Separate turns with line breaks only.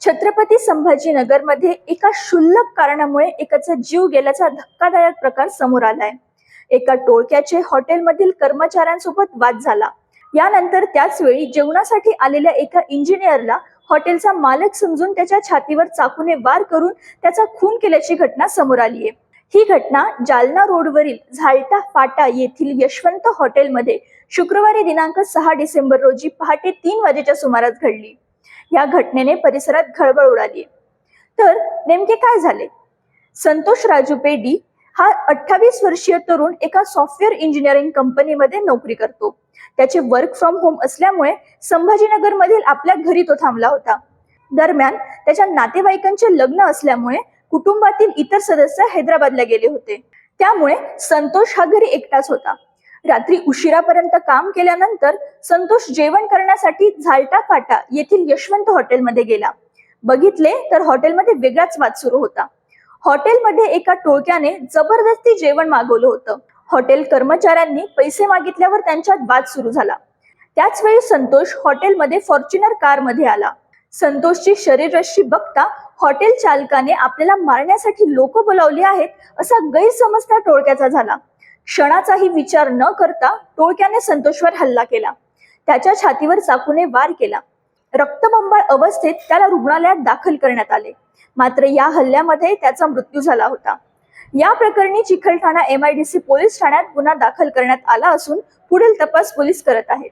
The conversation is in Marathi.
छत्रपती संभाजीनगरमध्ये एका क्षुल्लक कारणामुळे एकाचा जीव गेल्याचा धक्कादायक प्रकार समोर आलाय। एका टोळक्याचे हॉटेलमधील कर्मचाऱ्यांसोबत वाद झाला। यानंतर त्याच वेळी जेवणासाठी आलेल्या एका इंजिनियरला हॉटेलचा मालक समजून त्याच्या छातीवर चाकूने वार करून त्याचा खून केल्याची घटना समोर आली आहे। ही घटना जालना रोडवरील झालटा फाटा येथील यशवंत हॉटेलमध्ये शुक्रवारी दिनांक 6 डिसेंबर रोजी पहाटे 3 वाजेच्या सुमारास घडली। या घटनेने परिसरात खळबळ उडाली। तर नेमके काय झाले? संतोष राजू पेडी हा 28 वर्षीय तरुण एका सॉफ्टवेअर इंजिनिअरिंग कंपनीमध्ये नोकरी करतो। त्याचे वर्क फ्रॉम होम असल्यामुळे संभाजीनगर मधील आपल्या घरी तो थांबला होता। दरम्यान त्याच्या नातेवाईकांचे लग्न असल्यामुळे कुटुंबातील इतर सदस्य हैदराबादला गेले होते। त्यामुळे संतोष हा घरी एकटाच होता। रात्री उशिरापर्यंत काम केल्यानंतर संतोष जेवण करण्यासाठी झालटा फाटा येथील यशवंत हॉटेलमध्ये गेला। बघितले तर हॉटेलमध्ये वेगळाच वाद सुरू होता। हॉटेलमध्ये एका टोळक्याने जबरदस्ती जेवण मागवलं होतं। हॉटेल कर्मचाऱ्यांनी पैसे मागितल्यावर त्यांच्यात वाद सुरू झाला। त्याच वेळी संतोष हॉटेलमध्ये फॉर्च्युनर कारमध्ये आला। संतोषची शरीरयष्टी बघता हॉटेल चालकाने आपल्याला मारण्यासाठी लोक बोलावले आहेत असा गैरसमज त्या टोळक्याचा झाला। क्षणाचाही विचार न करता टोळक्याने संतोषवर हल्ला केला। त्याच्या छातीवर चाकूने वार केला। रक्तबंबाळ अवस्थेत त्याला रुग्णालयात दाखल करण्यात आले, मात्र या हल्ल्यामध्ये त्याचा मृत्यू झाला होता। या प्रकरणी चिखलठाणा MIDC पोलीस ठाण्यात गुन्हा दाखल करण्यात आला असून पुढील तपास पोलीस करत आहेत।